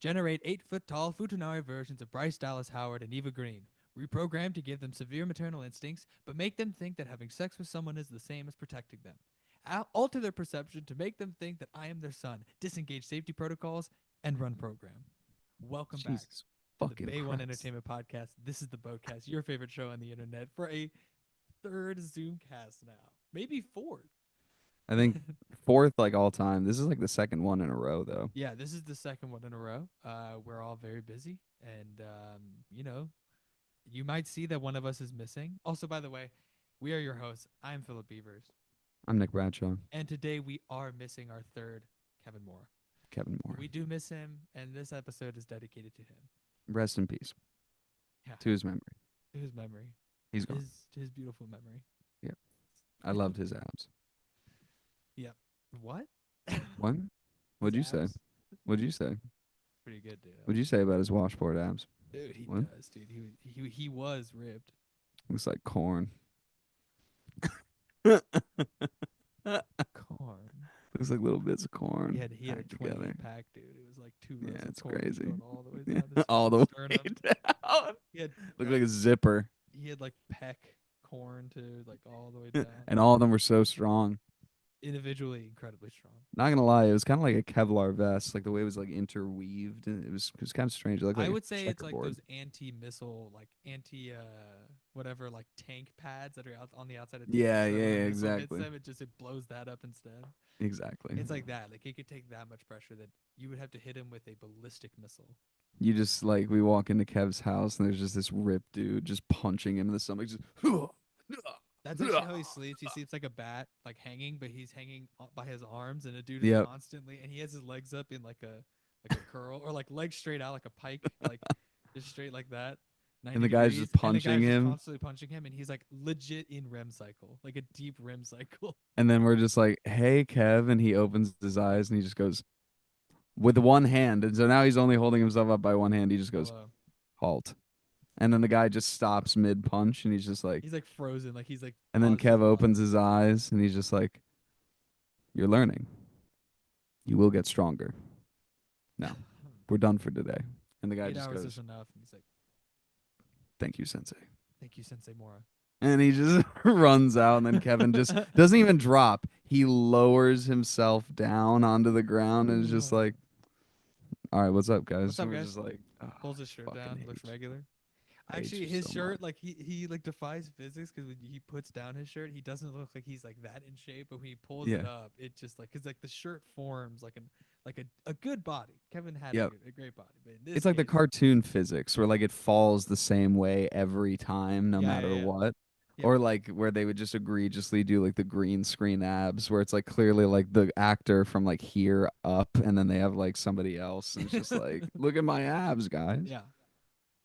Generate 8-foot-tall Futanari versions of Bryce Dallas Howard and Eva Green. Reprogram to give them severe maternal instincts, but make them think that having sex with someone is the same as protecting them. Alter their perception to make them think that I am their son. Disengage safety protocols and run program. Welcome back Jesus to the fucking Bay1 Christ. Entertainment Podcast. This is the Boatcast, your favorite show on the internet, for a third Zoomcast now. Maybe fourth. I think fourth like all time. This is like the second one in a row though. Yeah, this is the second one in a row. We're all very busy, and you might see that one of us is missing. Also, by the way, we are your hosts. I'm Philip Beavers, I'm Nick Bradshaw. and today we are missing our third Kevin Moore. Kevin Moore. We do miss him, and this episode is dedicated to him. Rest in peace. Yeah, To his memory. to his memory, He's gone. his beautiful memory. Yep. I loved his abs. Yep. What? What? What'd you His say? abs? What'd you say? Pretty good, dude. What'd you say about his washboard abs? Dude, he What? does, dude. He was ribbed. Looks like corn. Corn. Looks like little bits of corn. He had a packed 28 together. pack, dude. It was like two rows Yeah, of it's corn crazy. going all the way down his All the way sternum. down. He had Looked like a zipper. he had like peck corn to like all the way down. And all of them were so strong. Individually incredibly strong. Not gonna lie, it was kind of like a Kevlar vest, like the way it was like interweaved. And it was kind of strange. It looked like I a would say it's like checkerboard. those anti-missile, like anti whatever, like tank pads that are out on the outside of tanks. Yeah, So yeah, when a yeah, missile hits exactly. them, it blows that up instead. Exactly. It's like that. Like it could take that much pressure that you would have to hit him with a ballistic missile. You just like we walk into Kev's house and there's just this ripped dude just punching him in the stomach. Just That's actually how he sleeps. He sleeps like a bat, like hanging, but he's hanging by his arms, and a dude is Yep. constantly, and he has his legs up in like a curl, or like legs straight out like a pike, like just straight like that, And 90 the guy's just degrees, and the punching guy's just him. constantly punching him, and he's like legit in REM cycle, like a deep REM cycle. And then we're just like, "Hey, Kev," and he opens his eyes and he just goes with one hand. And so now he's only holding himself up by one hand. He just goes, Hello. "Halt." And then the guy just stops mid punch and he's just like, He's like frozen, like he's like and then paused his Kev opens body. his eyes and he's just like, "You're learning. You will get stronger. No, we're done for today." And the guy 8 just hours is goes, enough. And he's like, "Thank you, Sensei." "Thank you, Sensei Mora." And he just runs out, and then Kevin just doesn't even drop. He lowers himself down onto the ground and is just like, "All right, what's up, guys?" What's up, And we're guys? just like, "Oh, Pulls his shirt fucking down, hate looks you. regular. I hate Actually, you his so shirt, much." like he like defies physics because when he puts down his shirt, he doesn't look like he's like that in shape. But when he pulls it Yeah. up, it just like because like the shirt forms like a good body. Kevin had Yep. a great body, but in this It's like the case, cartoon physics where like it falls the same way every time, no yeah, yeah, matter yeah, what. yeah. Or like where they would just egregiously do like the green screen abs where it's like clearly like the actor from like here up and then they have like somebody else and it's just like, look at my abs, guys. Yeah.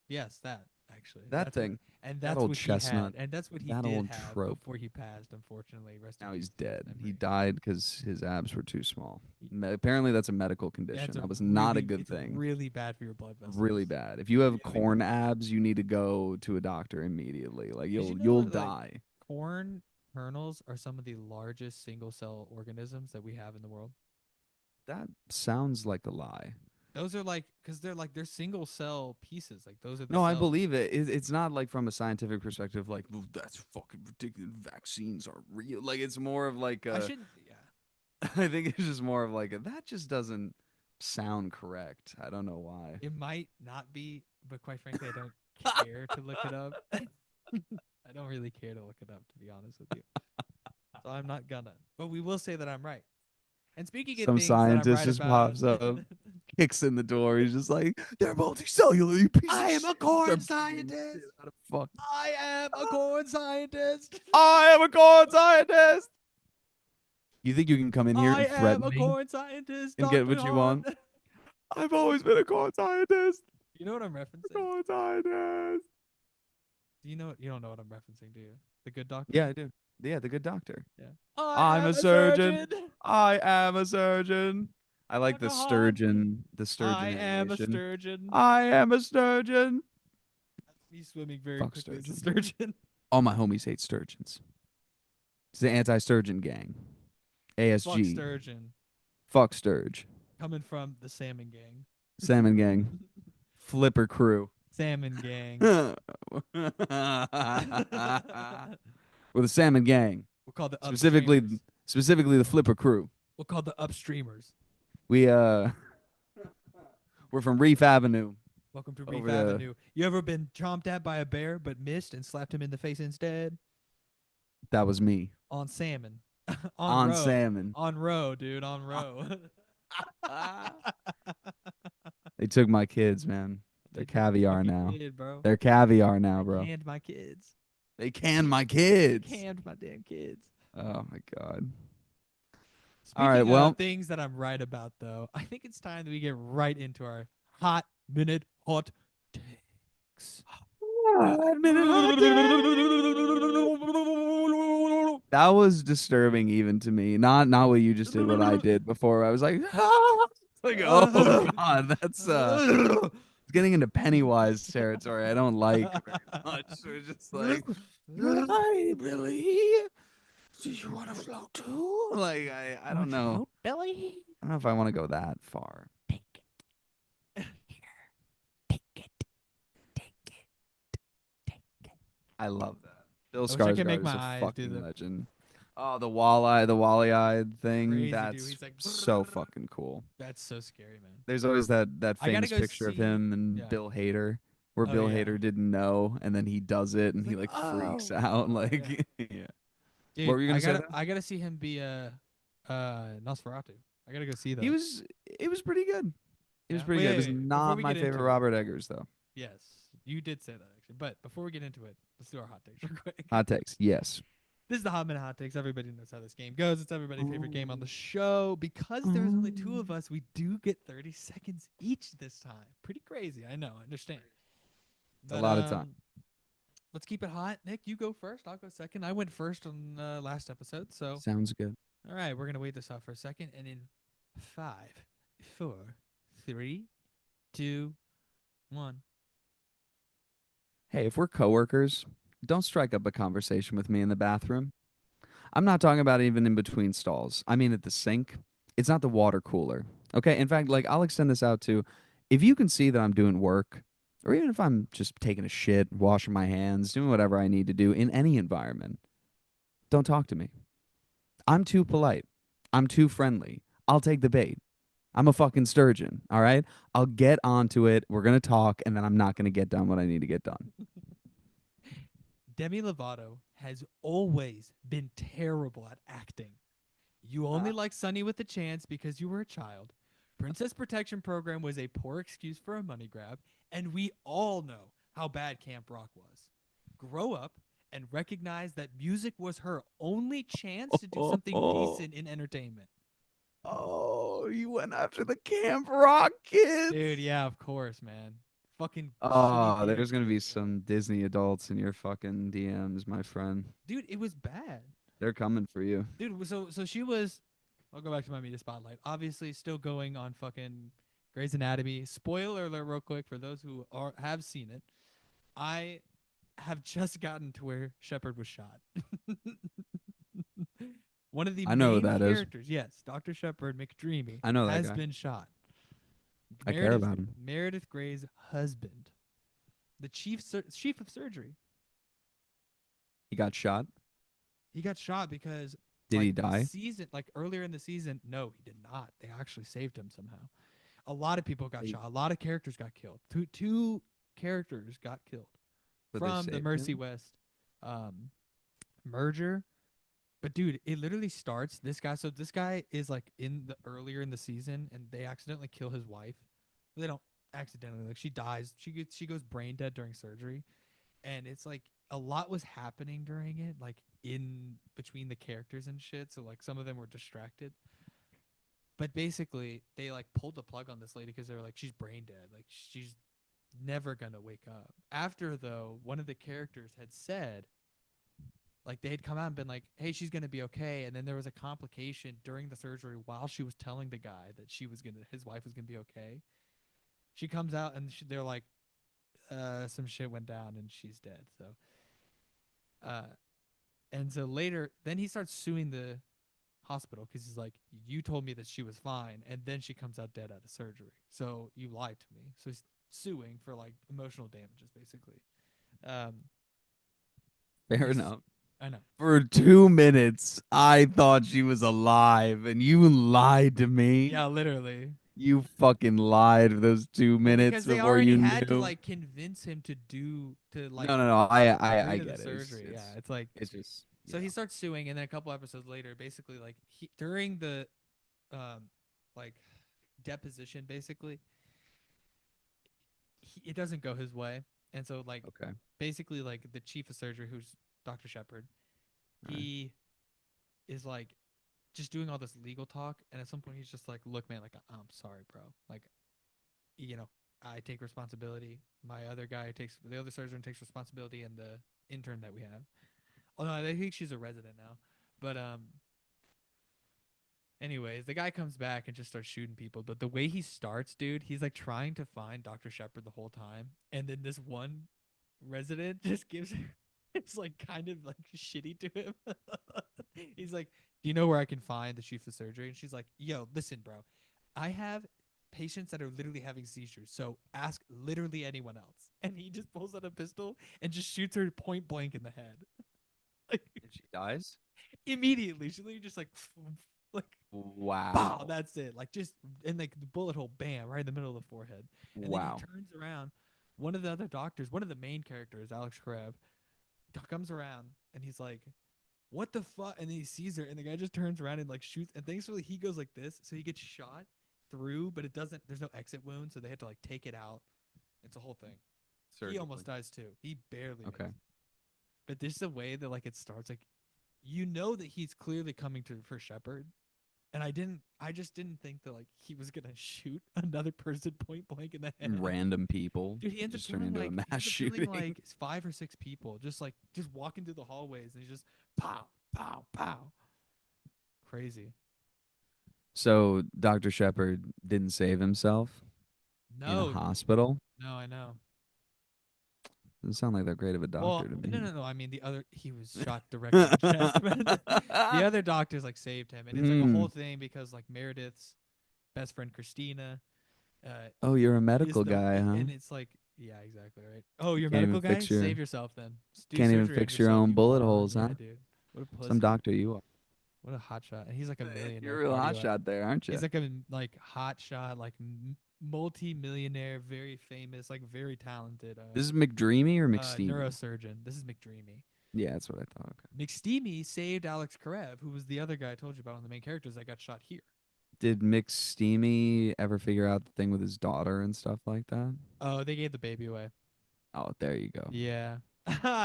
Yes, that actually. That thing. And That that's old what he had, chestnut. and that's what he That did old have trope. before he passed. Unfortunately, rest in Now peace he's to his dead. He memory. died because his abs were too small. He- Apparently, that's a medical Yeah, condition. That was not a good it's thing. really bad for your blood Really vessels. bad. If you have Really corn bad. abs, you need to go to a doctor immediately. Like Did you you'll know like die. corn kernels are some of the largest single cell organisms that we have in the world? That sounds like a lie. Those are like because they're single cell pieces. Like those are the No, I cells. believe it. It's not like from a scientific perspective, like "Well, that's fucking ridiculous. Vaccines are real." Like it's more of like I a. shouldn't. Yeah. I think it's just more of like a, that just doesn't sound correct. I don't know why. It might not be, but quite frankly, I don't care to look it up. I don't really care to look it up, to be honest with you. So I'm not gonna. But we will say that I'm right. And speaking of Some things that I'm scientist right just about, pops up, kicks in the door. He's just like, "They're multicellular. You piece I of am a shit. corn Start beating the scientist. shit out of fuck. I am a corn scientist. I am a corn scientist." You think you can come in here I and am threaten a me corn scientist, and get Dr. what you Hahn. want? I've always been a corn scientist. You know what I'm A referencing? corn scientist. Do you know? You don't know what I'm referencing, do you? The Good Doctor. Yeah, I do. Yeah, the good doctor. Yeah. I I'm am a a surgeon. surgeon, I am a surgeon. I like Dr. Hahn. the I sturgeon am a animation. sturgeon. I am a sturgeon. That's me swimming very Fuck quickly as a sturgeon. sturgeon. All my homies hate sturgeons. It's the anti-sturgeon gang. Fuck ASG. sturgeon. Fuck sturge. Coming from the salmon gang. Salmon Gang. Flipper Crew. Salmon gang. We're the Salmon Gang. We'll call the Specifically upstreamers. specifically the Flipper Crew. We'll call the upstreamers. We we're from Reef Avenue Welcome to Reef over the Avenue. You ever been chomped at by a bear but missed and slapped him in the face instead? that was me. On salmon. On On row. salmon. On row, dude. On row. They took my kids, man. They They're took your caviar fucking now. kid, bro. They're caviar now, They bro. canned my kids. They canned my They kids. canned my damn kids. Oh my god. All right, Speaking of well, things that I'm right about, though, I think it's time that we get right into our hot minute hot takes. that was disturbing even to me. Not what you just did, what I did before. I was like, like, oh god, that's it's getting into Pennywise territory. I don't like very much. So it's just like, hi Billy, do you want to float too? Like I don't know. Billy? I don't know if I want to go that far. Take it. Here. Take it. Take it. Take it. I love that. Bill I wish I could make Skarsgård my is a eyes do fucking the legend. Oh, the wally-eyed thing. crazy dude. That's He's like, so fucking cool. that's so scary, man. There's always that I gotta famous go picture of see. him and Yeah. Bill Hader, where Oh, Bill yeah. Hader didn't know, and then he does it, and He's he like, like freaks oh. out. Yeah. Like, yeah. What Dude, were you I gonna say? gotta There? I gotta see him be Nosferatu. I gotta go see that. He was. It was pretty good. It was Yeah? pretty Wait, good. It wait, was wait. Before not we my get favorite into it, Robert Eggers though. yes, you did say that actually. But before we get into it, let's do our hot takes real quick. Hot takes. Yes. This is the Hot Minute Hot Takes. Everybody knows how this game goes. It's everybody's favorite game on the show. Because there's only two of us, we do get 30 seconds each this time. Pretty crazy. I know. I understand. It's a But lot of time. let's keep it hot. Nick, you go first. I'll go second. I went first on last episode. So, Sounds good. all right, we're going to wait this out for a second. And in 5, 4, 3, 2, 1. Hey, if we're coworkers, don't strike up a conversation with me in the bathroom. I'm not talking about even in between stalls. I mean at the sink. It's not the water cooler. Okay? In fact, like I'll extend this out to if you can see that I'm doing work, or even if I'm just taking a shit, washing my hands, doing whatever I need to do in any environment, don't talk to me. I'm too polite. I'm too friendly. I'll take the bait. I'm a fucking sturgeon, all right? I'll get onto it. We're going to talk, and then I'm not going to get done what I need to get done. Demi Lovato has always been terrible at acting. You only like Sunny with a Chance because you were a child. Princess Protection Program was a poor excuse for a money grab, and we all know how bad Camp Rock was. Grow up and recognize that music was her only chance to do something decent in entertainment. Oh, you went after the Camp Rock kids. Dude, yeah, of course, man. Fucking shitty Oh, there's gonna teenagers. be some Disney adults in your fucking DMs, my friend. Dude, it was bad. They're coming for you. Dude, so she was. I'll go back to my media spotlight. Obviously, still going on fucking Grey's Anatomy. Spoiler alert, real quick for those who have seen it. I have just gotten to where Shepard was shot. One of the I know who main that is. characters, yes, Dr. Shepard McDreamy, I know that has guy. been shot. I care about him. Meredith Grey's husband, the chief of surgery. He got shot. He got shot because Did he die? Earlier in the season, no, he did not. They actually saved him somehow. A lot of people got shot. A lot of characters got killed. Two characters got killed But they from the saved Mercy him? West merger. But dude, it literally starts this guy. So this guy is like earlier in the season, and they accidentally kill his wife. They don't accidentally, like, she dies. She goes brain dead during surgery, and it's like a lot was happening during it, like in between the characters and shit. So like some of them were distracted. But basically, they like pulled the plug on this lady because they were like, she's brain dead. Like she's never gonna wake up. After though, one of the characters had said, like, they had come out and been like, hey, she's gonna be okay. And then there was a complication during the surgery while she was telling the guy that his wife was gonna be okay. She comes out and they're like, some shit went down and she's dead. So, and so later, then he starts suing the hospital because he's like, you told me that she was fine, and then she comes out dead out of surgery. So you lied to me. So he's suing for like emotional damages, basically. Um, and Fair he's, enough. I know. For 2 minutes, I thought she was alive, and you lied to me. Yeah, literally. You fucking lied for those two Well, minutes because they before already you had to knew. like convince him to like No, no, no. I agree to the get it. It's surgery. Yeah, it's it's like it's just so he starts suing, and then a couple episodes later, basically like during the um like deposition, basically it doesn't go his way, and so like okay. basically like the chief of surgery, who's Dr. Shepard, All right. he is like just doing all this legal talk, and at some point he's just like, "Look, man, like I'm sorry, bro. Like you know, I take responsibility. My other guy takes the other surgeon takes responsibility, and the intern that we have. Oh no, I think she's a resident now. But anyways, the guy comes back and just starts shooting people. But the way he starts, dude, he's like trying to find Dr. Shepard the whole time, and then this one resident just gives it's like kind of like shitty to him. He's like, "Do you know where I can find the chief of surgery?" And she's like, "Yo, listen, bro, I have patients that are literally having seizures, so ask literally anyone else." And he just pulls out a pistol and just shoots her point blank in the head. Like And she dies? immediately, she literally just like pow, Wow. that's it. Like just and like the bullet hole, bam, right in the middle of the forehead. And then he Wow. turns around. One of the other doctors, one of the main characters, Alex Karev, comes around and he's like, "What the fuck?" And then he sees her, and the guy just turns around and like shoots. And thankfully, he goes like this, so he gets shot through, but it doesn't. There's no exit wound, so they have to like take it out. It's a whole thing. He Surgically. almost dies too. He barely Okay. makes it. But there's the way that like it starts. Like you know that he's clearly coming to for Shepard, and I just didn't think that like he was gonna shoot another person point blank in the head. Random people Dude, just turn into a he mass ends up killing shooting. like 5 or 6 people, just walking through the hallways, and he's just pow, pow, pow. Crazy. So Dr. Shepard didn't save himself in a No, hospital. no, I know. Doesn't sound like that great of a Well, doctor to no, me. no, no. I mean, the other he was shot directly in the chest, but the other doctors like saved him, and it's like a Hmm. whole thing because like Meredith's best friend Christina, uh, Oh, you're a is medical the guy, huh? and it's like yeah, exactly right. Oh, you're a Can't even medical guy? fix your Save yourself then. Just do can't even surgery on fix your yourself, own you bullet moron. holes, Yeah, huh? dude. What a Some pussy. doctor you are. What a hot shot. And he's like a You're millionaire a real hot cardio. shot there, aren't you? He's like a like hot shot, like multi-millionaire, very famous, like very talented This is McDreamy or McSteamy? neurosurgeon. This is McDreamy. Yeah, that's what I thought. Okay. McSteamy saved Alex Karev, who was the other guy I told you about, one of the main characters that got shot here. Did McSteamy ever figure out the thing with his daughter and stuff like that? Oh, they gave the baby away. Oh, there you go. Yeah.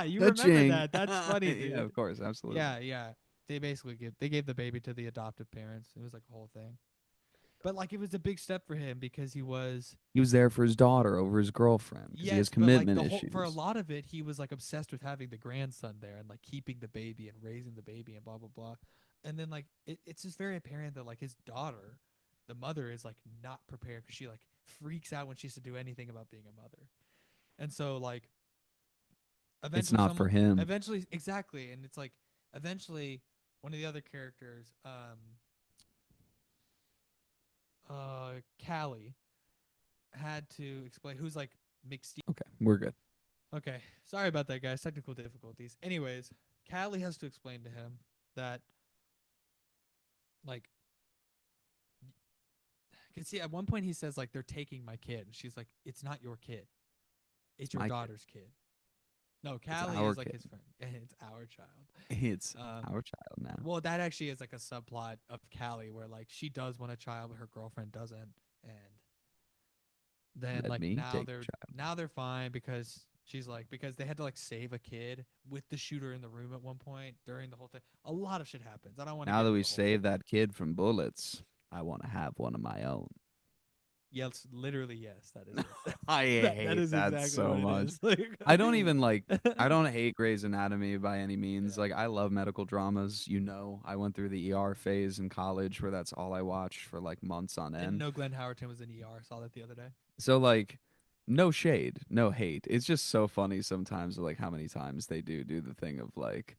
You remember Touching. that. That's funny, Yeah, dude. of course, absolutely. Yeah, yeah. They gave the baby to the adoptive parents. It was like a whole thing. But like it was a big step for him because he was He was there for his daughter over his girlfriend because he has yes, but like commitment the whole for a issues. lot of it he was like obsessed with having the grandson there and like keeping the baby and raising the baby and blah blah blah. And then like it's just very apparent that like his daughter, the mother is like not prepared because she like freaks out when she has to do anything about being a mother. And so like It's eventually not someone for him. eventually exactly and it's like eventually one of the other characters Callie had to explain who's like mixed. Okay, we're good. Okay, sorry about that, guys. Technical difficulties. Anyways, Callie has to explain to him that, like, cause see, at one point he says like they're taking my kid, and she's like, "It's not your kid. It's It's your my kid. daughter's kid." No, It's Callie our is like kid. his friend. It's our child. It's Um, our child now. well, that actually is like a subplot of Callie where like she does want a child, but her girlfriend doesn't, and then Let like me take your child. now they're fine because she's like because they had to like save a kid with the shooter in the room at one point during the whole thing. A lot of shit happens. I don't want to Now get that into we the whole. saved that kid from bullets, I want to have one of my own. Yes, literally yes. That is it. I That hate is that exactly what so it much. is. Like, I don't even like I don't hate Grey's Anatomy by any means. yeah. Like I love medical dramas, you know. I went through the ER phase in college where that's all I watched for like months on Didn't end. know Glenn Howerton was in ER. Saw that the other day. So like no shade, no hate. It's just so funny sometimes like how many times they do the thing of like,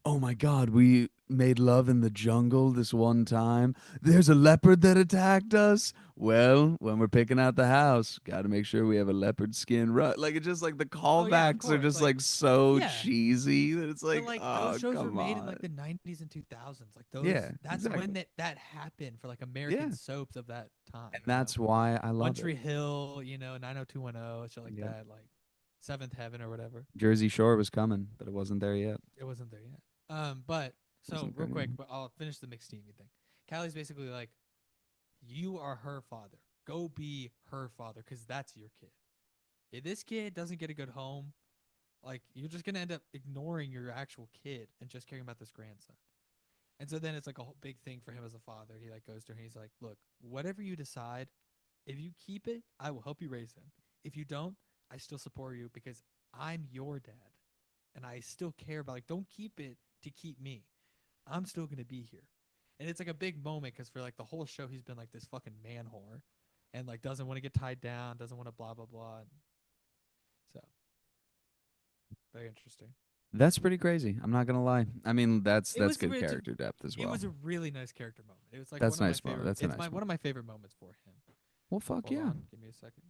"Oh my god, we made love in the jungle this one time. There's a leopard that attacked us. Well, when we're picking out the house, got to make sure we have a leopard skin rug. Like it's just like the Oh yeah, of callbacks are course. just Like like so yeah, cheesy that it's but like, like those oh, shows were come made in on. like the 90s and 2000s. Like those Yeah, that's when exactly. that happened for like American Yeah. soaps of that time, And you know. that's why I One love it. Tree Hill, you know, 90210, shit like Yep. that, like Seventh Heaven or whatever. Jersey Shore was coming, but it wasn't there yet. It wasn't there yet. But so Wasn't real there quick, yet. but I'll finish the McSteamy thing. Callie's basically like, you are her father. Go be her father because that's your kid. If this kid doesn't get a good home, like you're just gonna end up ignoring your actual kid and just caring about this grandson. And so then it's like a whole big thing for him as a father. He like goes to her and he's like, look, whatever you decide, if you keep it, I will help you raise him. If you don't, I still support you because I'm your dad. And I still care about like don't keep it to keep me. I'm still gonna be here. And it's like a big moment because for like the whole show he's been like this fucking man whore and like doesn't want to get tied down, doesn't want to blah blah blah. And so very interesting. That's pretty crazy. I'm not gonna lie. I mean, It that's was good character depth as it well. was a really nice character moment. It was like one That's of my nice. favorite. That's a It's my nice one one. of my favorite moments for him. Well, fuck Hold yeah. on, give me a second.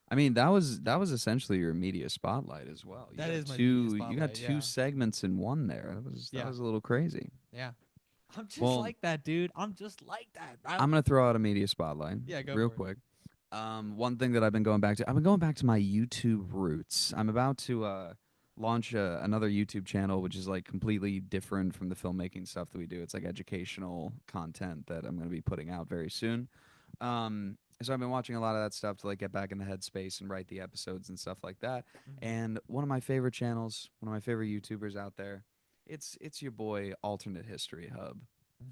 I mean, that was essentially your media spotlight as well. That is my media You got spotlight. two Yeah, segments in one there. That yeah, was a little crazy. yeah. I'm just Well, like that, dude. I'm just like that, bro. I'm gonna throw out a media spotlight Yeah, go real for it. quick. One thing that I've been going back to, I've been going back to my YouTube roots. I'm about to launch another YouTube channel, which is like completely different from the filmmaking stuff that we do. It's like educational content that I'm going to be putting out very soon. So I've been watching a lot of that stuff to like get back in the headspace and write the episodes and stuff like that. Mm-hmm. And one of my favorite channels, one of my favorite YouTubers out there, it's your boy Alternate History Hub.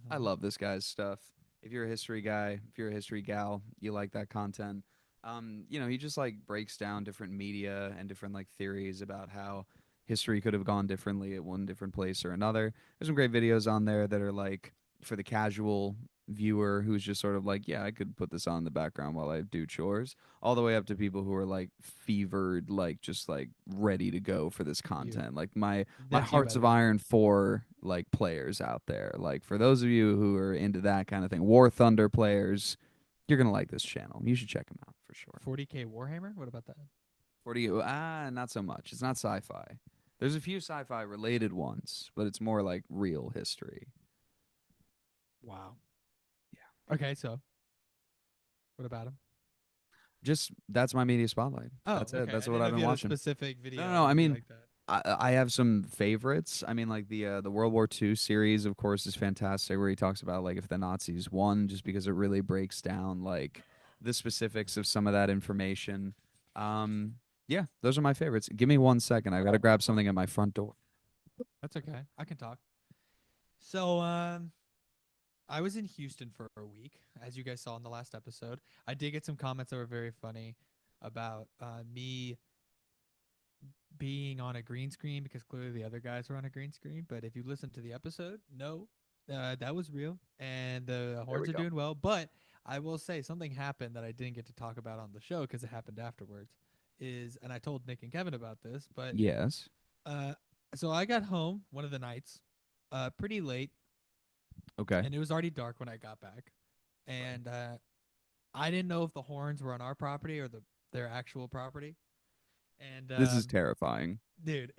I Mm-hmm. love this guy's stuff. If you're a history guy, if you're a history gal, you like that content. He just like breaks down different media and different like theories about how history could have gone differently at one different place or another. There's some great videos on there that are like for the casual viewer who's just sort of like, yeah, I could put this on in the background while I do chores, all the way up to people who are like fevered, like just like ready to go for this You. content. Like my That's you, by Hearts the of way. Iron 4 like players out there. Like for those of you who are into that kind of thing, War Thunder players, you're going to like this channel. You should check them out for sure. 40K Warhammer. What about that? 40 not so much. It's not sci-fi. There's a few sci-fi related ones, but it's more like real history. Wow. Yeah. Okay, so what about him? Just that's my media spotlight. Oh, That's it. okay. That's I what didn't know I've if been you had a watching. specific No, no, video no. or I anything mean, like that. I have some favorites. I mean, like the World War II series, of course, is fantastic. Where he talks about like if the Nazis won, just because it really breaks down like the specifics of some of that information. Yeah, those are my favorites. Give me 1 second. I gotta grab something at my front door. That's okay. I can talk. So, I was in Houston for a week, as you guys saw in the last episode. I did get some comments that were very funny about me being on a green screen because clearly the other guys were on a green screen. But if you listen to the episode, no, that was real, and the There horns we are go. doing well. But I will say something happened that I didn't get to talk about on the show because it happened afterwards. And I told Nick and Kevin about this, but Yes. uh, so I got home one of the nights, pretty late, Okay. and it was already dark when I got back, and I didn't know if the horns were on our property or their actual property. And This is terrifying. dude,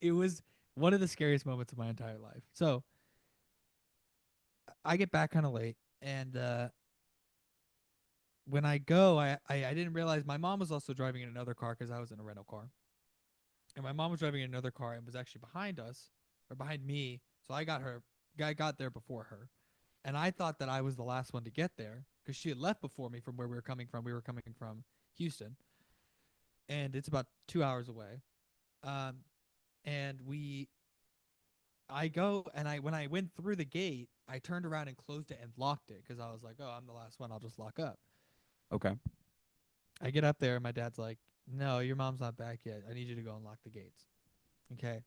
it was one of the scariest moments of my entire life. So I get back kind of late, and when I go, I didn't realize my mom was also driving in another car because I was in a rental car, and my mom was driving in another car and was actually behind us or behind me. So I got there before her, and I thought that I was the last one to get there because she had left before me from where we were coming from. We were coming from Houston, and it's about 2 hours away. Um, and I go and when I went through the gate, I turned around and closed it and locked it because I was like, oh, I'm the last one. I'll just lock up. Okay. I get up there and my dad's like, no, your mom's not back yet. I need you to go unlock the gates. Okay.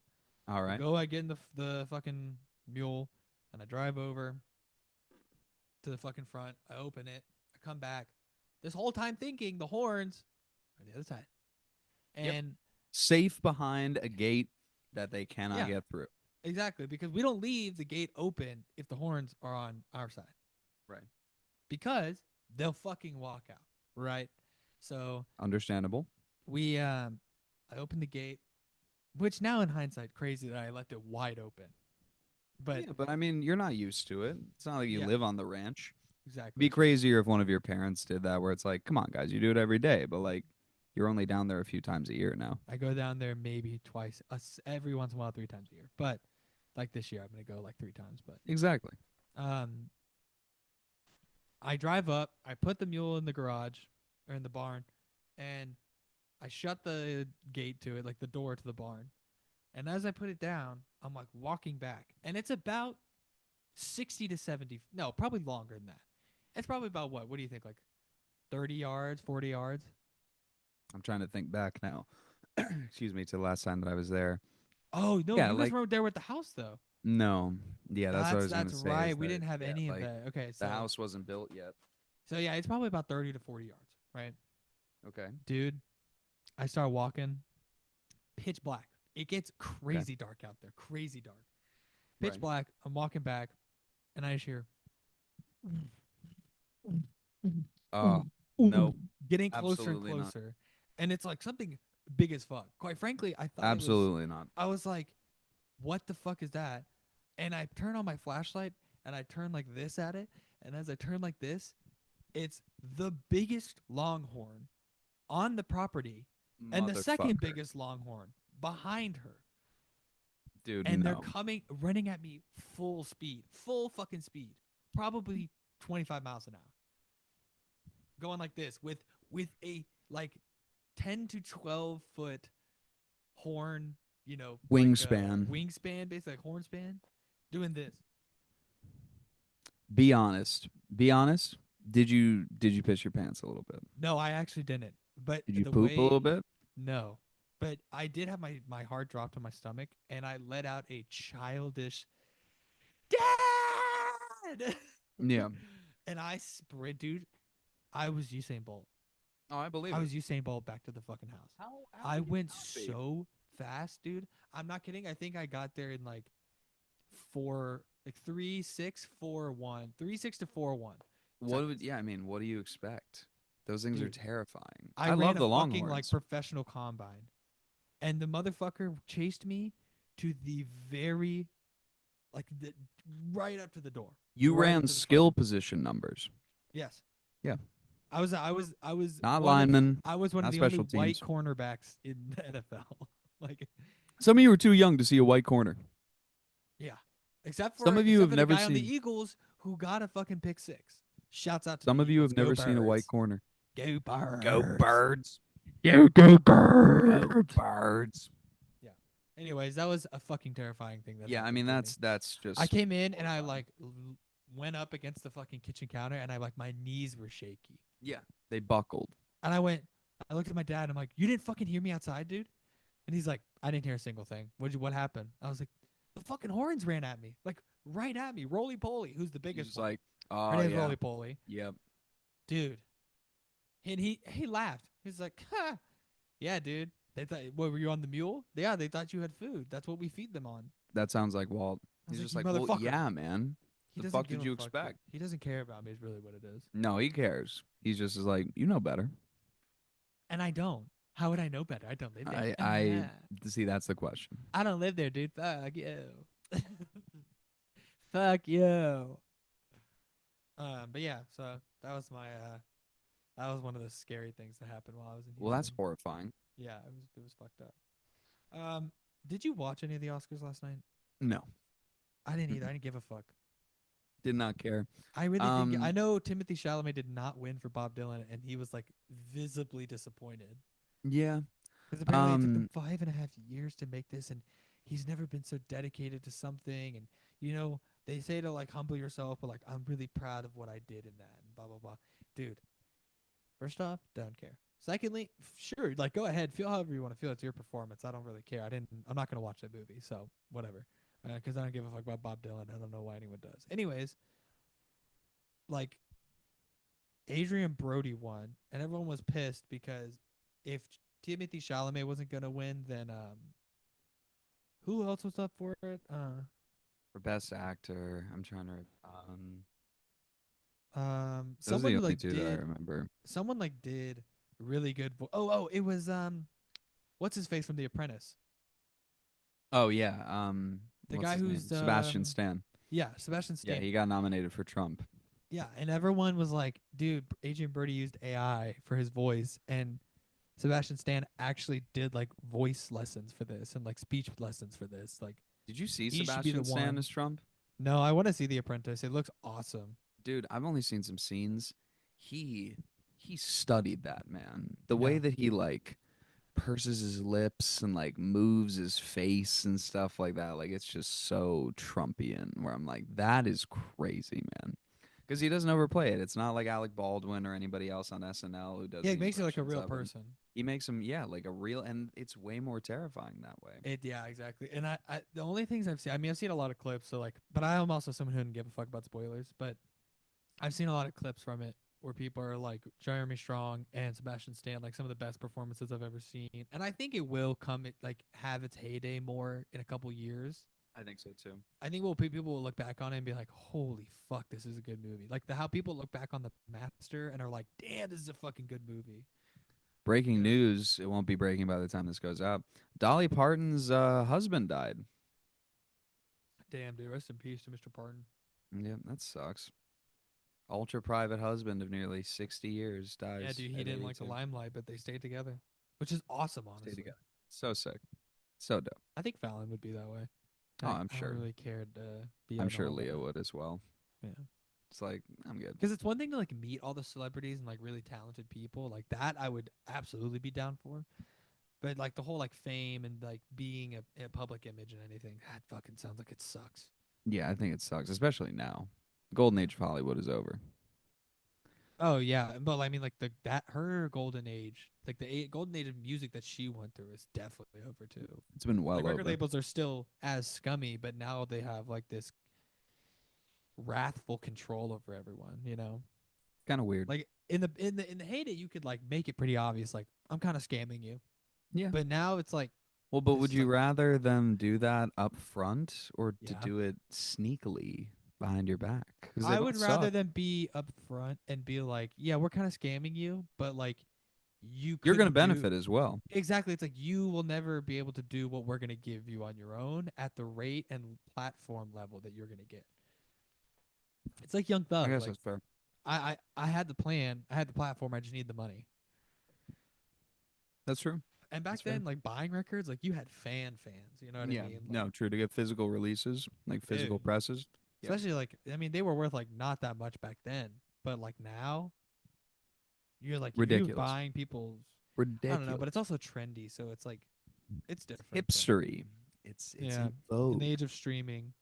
All I right. go, I get in the fucking mule and I drive over to the fucking front. I open it. I come back. This whole time thinking the horns are the other side. Yep. And Safe behind a gate that they cannot yeah, get through. Exactly, because we don't leave the gate open if the horns are on our side. Right. Because they'll fucking walk out, right? So Understandable. we I opened the gate, which now in hindsight crazy that I left it wide open. But Yeah, but I mean, you're not used to it. It's not like you yeah, live on the ranch. exactly. Be crazier if one of your parents did that, where it's like, come on, guys, you do it every day, but like, you're only down there a few times a year now. I go down there maybe twice, every once in a while, 3 times a year. But like this year, I'm gonna go like 3 times. But Exactly. um, I drive up, I put the mule in the garage or in the barn, and I shut the gate to it, like the door to the barn. And as I put it down, I'm like walking back, and it's about 60 to 70. No, probably longer than that. It's probably about what? What do you think? Like 30 yards, 40 yards? I'm trying to think back now. Excuse me, to the last time that I was there. Oh no, Yeah, you guys like weren't there with the house though. no, yeah, that's what I was That's gonna say. right. Is We that didn't have yeah, any of like that. Okay, the so house wasn't built yet. yeah, it's probably about 30 to 40 yards, right? Okay, Dude, I start walking, pitch black. It gets okay, crazy dark out there, crazy dark. Pitch right. black. I'm walking back, and I just hear Oh, nope, getting closer and absolutely not. closer, and it's like something big as fuck. Quite frankly, I thought it was. Absolutely not. I was like, "What the fuck is that?" And I turn on my flashlight, and I turn like this at it, and as I turn like this, it's the biggest longhorn on the property, and the second Motherfucker. biggest longhorn behind her, Dude, and they're no. coming, running at me full speed, full fucking speed, probably 25 miles an hour, going like this with a like 10 to 12 foot horn, like Wingspan. wingspan, basically like horn span, doing this. Be honest. Be honest. Did you piss your pants a little bit? No, I actually didn't. But Did you the poop a little way, bit? no, but I did have my heart dropped on my stomach, and I let out a childish dad, Yeah. and I sprint, dude. I was Usain Bolt. Oh, I believe I it. was Usain Bolt back to the fucking house. How I could you went not be? so fast, dude. I'm not kidding. I think I got there in like four, like 3, 6, 4, 1, 3, 6 to 4, 1 What would seconds. yeah, I mean, what do you expect? Those things are Dude, terrifying. I I ran love a the fucking like Longhorns. professional combine, and the motherfucker chased me to the very like the right up to the door, You right up ran to the fucking skill door. position numbers. Yes, Yeah. I was Not one of linemen, the not only special white teams. cornerbacks in the NFL. Like, Some of you were too young to see a white corner. yeah, Some of you except have for the never guy on the seen Eagles who got a fucking pick six. Shouts out to the some of you Eagles. have Go never seen a white Birds. corner. Go Go Birds. birds. Go Go Birds. birds. Yeah. Anyways, that was a fucking terrifying thing that Yeah, I happened mean to me. that's I just came in and I horrifying. like went up against the fucking kitchen counter and I like my knees were shaky. Yeah. They buckled. And I looked at my dad and I'm like, "You didn't fucking hear me outside, dude?" And he's like, "I didn't hear a single thing. What happened?" I was like, "The fucking horns ran at me. Like right at me. Roly Poly, who's the He's biggest just one?" like, Her oh name's yeah. Roly Poly. Yep. Dude. And he laughed. He's like, "Ha. Yeah, dude. They thought what were you on the mule? Yeah, they thought you had food. That's what we feed them on." That sounds like Walt. I was He's like, just "You like, well, motherfucker." yeah, man. He The doesn't fuck give did a you fuck, dude. expect? He doesn't care about me is really what it is. No, he cares. He's just is like, you know better. And I don't. How would I know better? I don't live there. I see that's the question. I don't live there, dude. Fuck you. Fuck you. But yeah, so that was my that was one of the scary things that happened while I was in Well, that's Houston. horrifying. Yeah, it was fucked up. Did you watch any of the Oscars last night? No. I didn't either. Mm-mm. I didn't give a fuck. Did not care. I really didn't. I Um, know Timothy Chalamet did not win for Bob Dylan, and he was like visibly disappointed. yeah. Because apparently it took them Um, 5.5 years to make this, and he's never been so dedicated to something. And they say to like humble yourself, but like I'm really proud of what I did in that, and blah blah blah. Dude, first off, don't care. Secondly, sure, like go ahead, feel however you want to feel. It's your performance. I don't really care. I'm not gonna watch that movie, so whatever. Because I don't give a fuck about Bob Dylan. I don't know why anyone does. Anyways, like Adrian Brody won, and everyone was pissed because if Timothy Chalamet wasn't gonna win, then Who else was up for it? For best actor, I'm trying to. Those are Someone the who only like two that I did remember. someone like did really good. Oh, it was what's his face from The Apprentice? Oh yeah. The What's guy his name? who's Sebastian Stan. yeah, Sebastian Yeah, Stan. he got nominated for Trump. Yeah, and everyone was like, dude, Adrian Brody used AI for his voice, and Sebastian Stan actually did like voice lessons for this and like speech lessons for this. Like Did you see he should be the Sebastian Stan one. as Trump? No, I want to see The Apprentice. It looks awesome. Dude, I've only seen some scenes. He he studied that, man. The way Yeah. that he like purses his lips and like moves his face and stuff like that, like it's just so Trumpian. Where I'm like, that is crazy, man. Because he doesn't overplay it. It's not like Alec Baldwin or anybody else on SNL who does Yeah, the it makes you like a impressions real of him. person. He makes him, yeah, like a real, and it's way more terrifying that way. Yeah, exactly. And I the only things I've seen, I mean, I've seen a lot of clips, so like, but I am also someone who doesn't give a fuck about spoilers. But I've seen a lot of clips from it where people are like Jeremy Strong and Sebastian Stan, like some of the best performances I've ever seen. And I think it will come like have its heyday more in a couple years. I think so too. I think people will look back on it and be like, "Holy fuck, this is a good movie." Like how people look back on The Master and are like, "Damn, this is a fucking good movie." You Breaking know? news, it won't be breaking by the time this goes out. Dolly Parton's husband died. Damn, dude. Rest in peace to Mr. Parton. Yeah, that sucks. Ultra private husband of nearly 60 years Yeah, dies dude. He at didn't like the 82. limelight, but they stayed together, which is awesome, Stay honestly. together. So sick. So dope. I think Fallon would be that way. Oh, Like I'm I don't sure. really care to be I'm out in the sure hallway. Leah would as well. Yeah. It's like, I'm good. Because it's one thing to like meet all the celebrities and like really talented people like that. I would absolutely be down for. But like the whole like fame and like being a public image and anything, that fucking sounds like it sucks. Yeah, I think it sucks, especially now. The golden age of Hollywood is over. Oh yeah, but I mean like the that her golden age, like the golden age of music that she went through is definitely over too. It's been Like well record over. labels are still as scummy, but now they have like this wrathful control over everyone. You know, Kind of weird. like in the heyday, you could like make it pretty obvious, like I'm kind of scamming you. Yeah. But now it's like Well, but this would is you like rather them do that up front or to yeah. do it sneakily behind your back? Because they I both would rather suck. them be upfront and be like, yeah, we're kind of scamming you, but like you You're going to couldn't do benefit as well. exactly. It's like you will never be able to do what we're gonna give you on your own at the rate and platform level that you're gonna get. It's like Young I Thug. guess Like that's fair. I had the plan, I had the platform, I just need the money. That's true. And back That's fair. then, like buying records, like you had fans. You know what I Yeah. mean? Like, No, true. To get physical releases, like physical dude, presses. Yeah. especially like I mean, they were worth like not that much back then, but like now, you're like if you're Ridiculous. buying people's, I don't know, but Ridiculous. it's also trendy, so it's like it's different. But Hipstery. It's yeah, in in the vogue. age of streaming,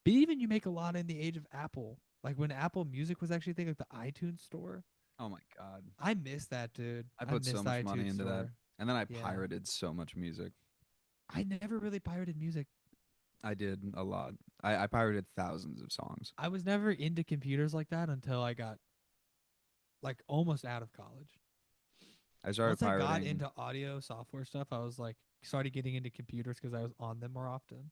but even you make a lot in the age of Apple. Like when Apple Music was actually a thing, like the iTunes store. Oh my god. I miss that, dude. I I put miss so the much money iTunes into that. store. And then I Yeah, pirated so much music. I never really pirated music. I did a lot. I pirated thousands of songs. I was never into computers like that until I got like almost out of college. I started Once I got pirating into audio software stuff, I was like started getting into computers because I was on them more often.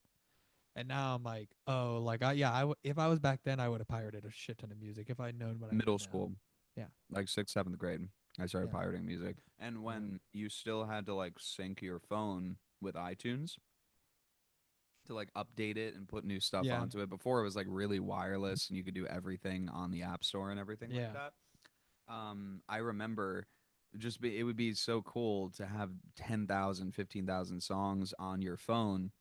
And now I'm like, oh, like yeah, if I was back then, I would have pirated a shit ton of music if I'd known what I know middle now. school, Yeah, like sixth, seventh grade. I started yeah, pirating music. And yeah, when you still had to like sync your phone with iTunes to like update it and put new stuff yeah, onto it. Before it was like really wireless and you could do everything on the App Store and everything like yeah, that. I remember it would be so cool to have 10,000, 15,000 songs on your phone.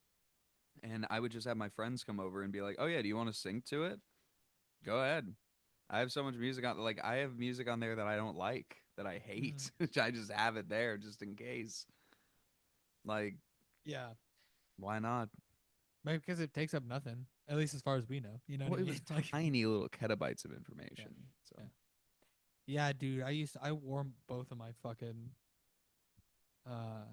And I would just have my friends come over and be like, "Oh yeah, do you want to sync to it? Go ahead." I have so much music on, like I have music on there that I don't like, that I mm, hate. Which I just have it there just in case. Like, yeah. why not? Maybe because it takes up nothing, at least as far as we know. You know what Well, I it mean? was Like, tiny little petabytes of yeah, information. So yeah, yeah, dude. I wore both of my fucking uh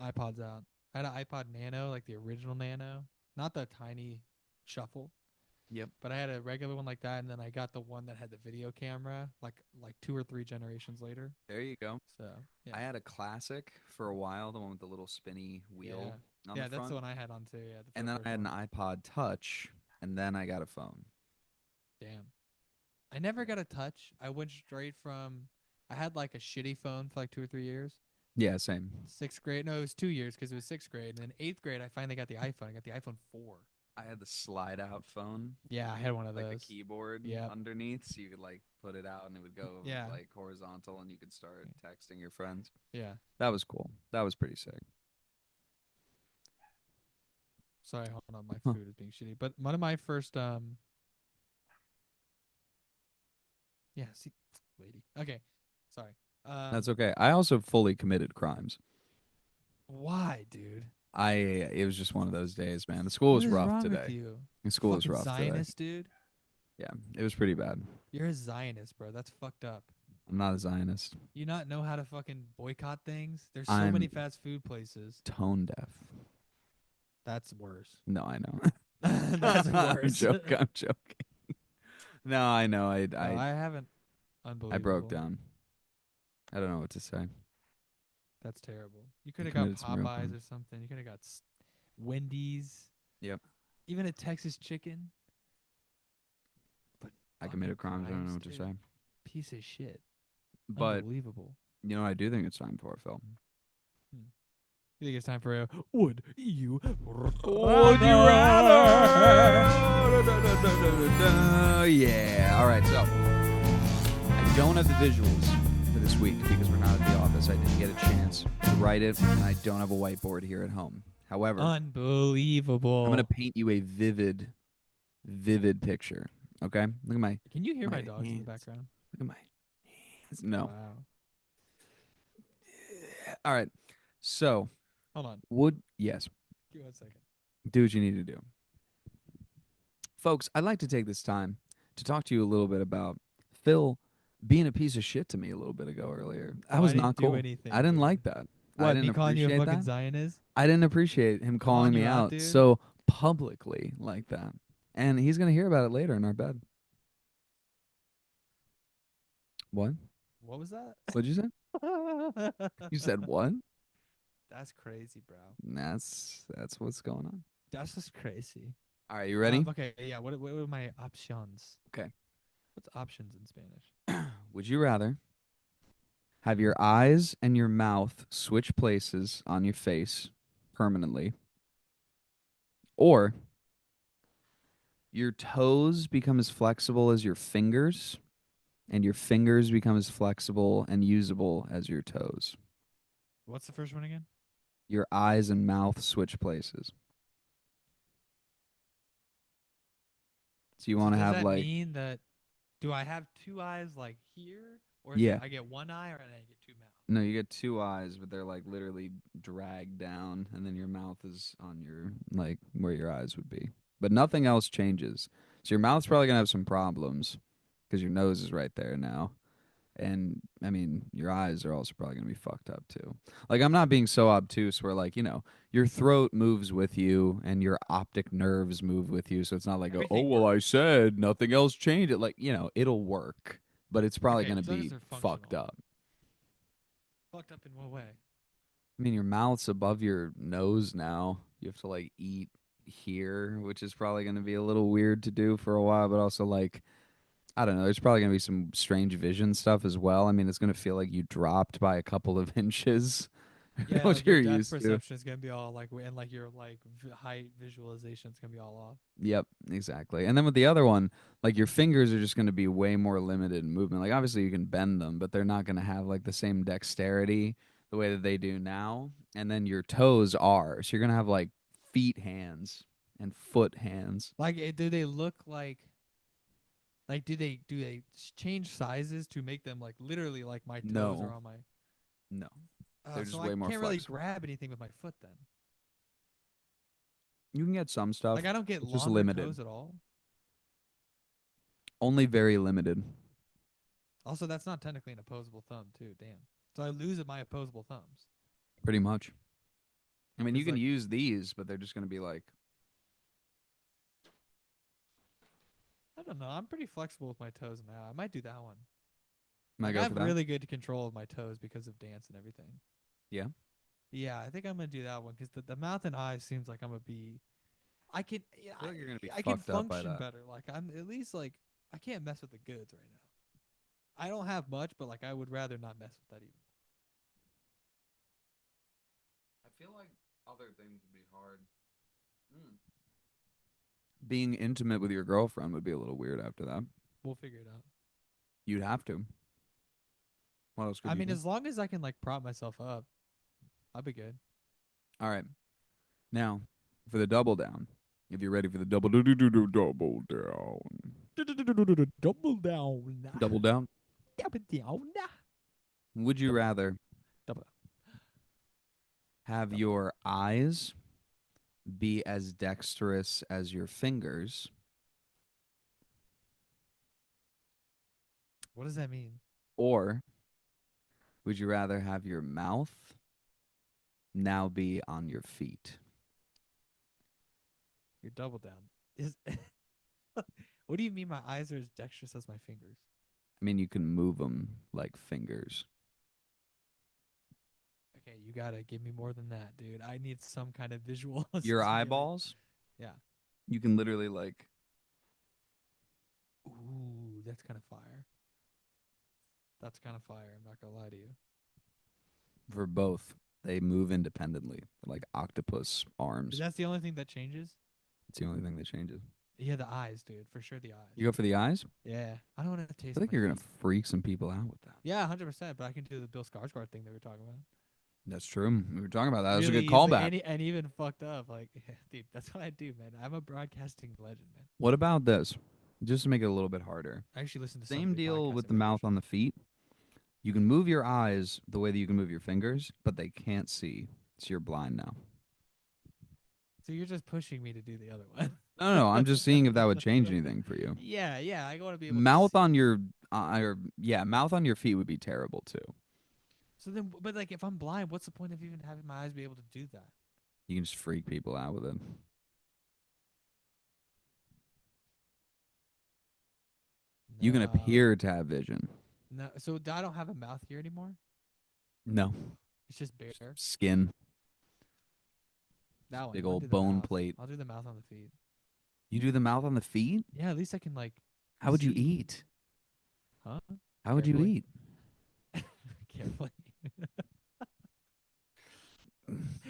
iPods out. I had an iPod Nano, like the original Nano, not the tiny shuffle, yep. but I had a regular one like that, and then I got the one that had the video camera, like 2 or 3 generations later. There you go. So yeah, I had a classic for a while, the one with the little spinny yeah, wheel. on the Yeah, that's the front. one I had on too. Yeah, that's And the then I first had an one. iPod Touch, and then I got a phone. Damn. I never got a touch. I went straight from. I had like a shitty phone for like 2 or 3 years. Yeah, same. Sixth grade. No, it was 2 years because it was sixth grade. And then eighth grade, I finally got the iPhone. I got the iPhone 4. I had the slide out phone, Yeah, I had one of like the those. keyboard Yep. underneath, so you could like put it out and it would go Yeah. like horizontal, and you could start texting your friends. Yeah. That was cool. That was pretty sick. Sorry, hold on. My Huh. food is being shitty. But one of my first yeah, see lady. Okay. Sorry. That's okay. I also fully committed crimes. Why, dude? It was just one of those days, man. The school What was is rough wrong with today. you? The school was Fucking rough today. Zionist, dude. Yeah, it was pretty bad. You're a Zionist, bro. That's fucked up. I'm not a Zionist. You not know how to fucking boycott things? There's so many I'm fast food places. tone deaf. That's worse. No, I know. That's I'm worse. joking. I'm joking. No, I know. No, I haven't. I broke Unbelievable. down. I don't know what to say. That's terrible. You I could have got committed some real Popeyes crimes. or something. You could have got Wendy's, Yep. even a Texas chicken. But I fucking committed crimes. I don't know crimes, what to dude. say. Piece of shit. But Unbelievable. you know, what I do think it's time for, Phil. Hmm. You think it's time for a would you Would you rather? Yeah. All right. So I don't have the visuals for this week because we're not at the office. I didn't get a chance to write it, and I don't have a whiteboard here at home. However, I'm gonna Unbelievable. paint you a vivid picture. Okay. Look at Can you hear my my dogs in the hands. background? Look at my hands. No. Wow. All right. So Hold on. yes, Give me 1 second. do what you need to do. Folks, I'd like to take this time to talk to you a little bit about Phil being a piece of shit to me a little bit ago earlier. That Oh, I was didn't not do cool. I anything, didn't dude. like that. I What, didn't me calling you a appreciate fucking that. Zionist? I didn't appreciate him calling Calling me you out, out dude? so publicly like that. And he's going to hear about it later in our bed. What? What was that? What'd you say? You said what? That's crazy, bro. That's what's going on. That's just crazy. All right, you ready? Okay, yeah. What are my options? Okay. What's options in Spanish? Would you rather have your eyes and your mouth switch places on your face permanently, or your toes become as flexible as your fingers and your fingers become as flexible and usable as your toes? What's the first one again? Your eyes and mouth switch places. So you So want to does have that like, mean that do I have two eyes like here, or is it yeah. I get one eye or I get two mouths? No, you get two eyes, but they're like literally dragged down, and then your mouth is on your like where your eyes would be. But nothing else changes. So your mouth's probably gonna have some problems because your nose is right there now. And I mean, your eyes are also probably gonna be fucked up too. Like I'm not being so obtuse where like, your throat moves with you and your optic nerves move with you. So it's not like oh Everything well I works. said nothing else changed it. Like, it'll work. But it's probably Okay, gonna as long as be they're fucked functional. up. Fucked up in what way? I mean, your mouth's above your nose now. You have to like eat here, which is probably going to be a little weird to do for a while, but also like I don't know, there's probably going to be some strange vision stuff as well. I mean, it's going to feel like you dropped by a couple of inches, Yeah, what like your you're depth used to. perception is gonna be all like, and like your like height visualization is gonna be all off. Yep, exactly. And then with the other one, like your fingers are just going to be way more limited in movement. Like obviously you can bend them, but they're not going to have like the same dexterity the way that they do now. And then your toes are. So you're going to have like feet hands and foot hands. Like, do they look like do they change sizes to make them like literally like my toes are No. on my? No. They're So just I way more can't really flexible. grab anything with my foot then. You can get some Like stuff. I don't get It's just longer limited. toes at all. Only very limited. Also, that's not technically an opposable thumb too. Damn. So I lose my opposable thumbs. Pretty much. I mean, you Cause can like use these, but they're just going to be like, I don't know. I'm pretty flexible with my toes now. I might do that one. might Like I go for have that. really good control of my toes because of dance and everything. Yeah. Yeah, I think I'm gonna do that one because the mouth and eyes seems like I'm gonna be. I can yeah, I feel like you're gonna be I can fucked up by function that. better. Like I'm at least like I can't mess with the goods right now. I don't have much, but like I would rather not mess with that even. I feel like other things would be hard. Mm. Being intimate with your girlfriend would be a little weird after that. We'll figure it out. You'd have to. What else could I you mean, do? as long as I can like prop myself up, I'll be good. All right. Now, for the double down. If you're ready for the double down. Double down. Double down. Double down. Would you Double rather double have double. your eyes be as dexterous as your fingers, What does that mean? or would you rather have your mouth now be on your feet? Your double down is. What do you mean? My eyes are as dexterous as my fingers? I mean, you can move them like fingers. Okay, you gotta give me more than that, dude. I need some kind of visual Your stimulation. eyeballs, Yeah. you can literally like Ooh, that's kind of fire. That's kind of fire. I'm not gonna lie to you. for both. They move independently, like octopus arms. That's the only thing that changes. It's the only thing that changes. Yeah, the eyes, dude. For sure, the eyes. You go for the eyes? Yeah, I don't want to I feel taste like my you're gonna feet. freak some people out with that. Yeah, 100%. But I can do the Bill Skarsgård thing that we were talking about. That's true. We were talking about that. That was a Really good easily, callback. and even fucked up. Like, dude, that's what I do, man. I'm a broadcasting legend, man. What about this? Just to make it a little bit harder. I actually listen to some Same good deal podcasts with and the radio mouth shows. on the feet. You can move your eyes the way that you can move your fingers, but they can't see. So you're blind now. So you're just pushing me to do the other one. No, I'm just seeing if that would change anything for you. Yeah, yeah. I want to be able to Mouth on see. your or yeah, mouth on your feet would be terrible too. So then, but like, if I'm blind, what's the point of even having my eyes be able to do that? You can just freak people out with it. You can No, appear to have vision. no. So I don't have a mouth here anymore. No. It's just bare. Skin, That one. big I'm gonna do old the bone mouth. plate. I'll do the mouth on the feet. You do the mouth on the feet? Yeah, at least I can like How would you see. eat? Huh? How would you Carefully. eat? Carefully.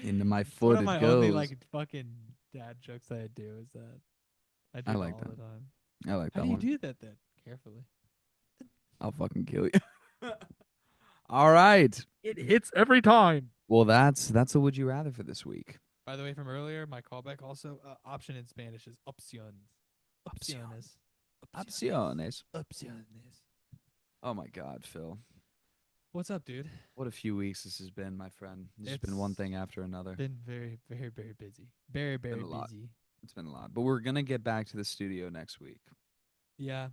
Into my It's one foot of it my only goes. like fucking dad jokes that I do is that I I do it like all that. the time. I like How that do you one. do that then? Carefully. I'll fucking kill you. All right. It hits every time. Well, that's a would you rather for this week. By the way, from earlier, my callback also option in Spanish is opciones. Opción. Opciones. Opciones. Opciones. Opciones. Oh my God, Phil. What's up, dude? What a few weeks this has been, my friend. It's just been one It's thing after another. been very, very, very busy. Very, Been very a lot. busy. It's been a lot. But we're gonna get back to the studio next week. Yeah.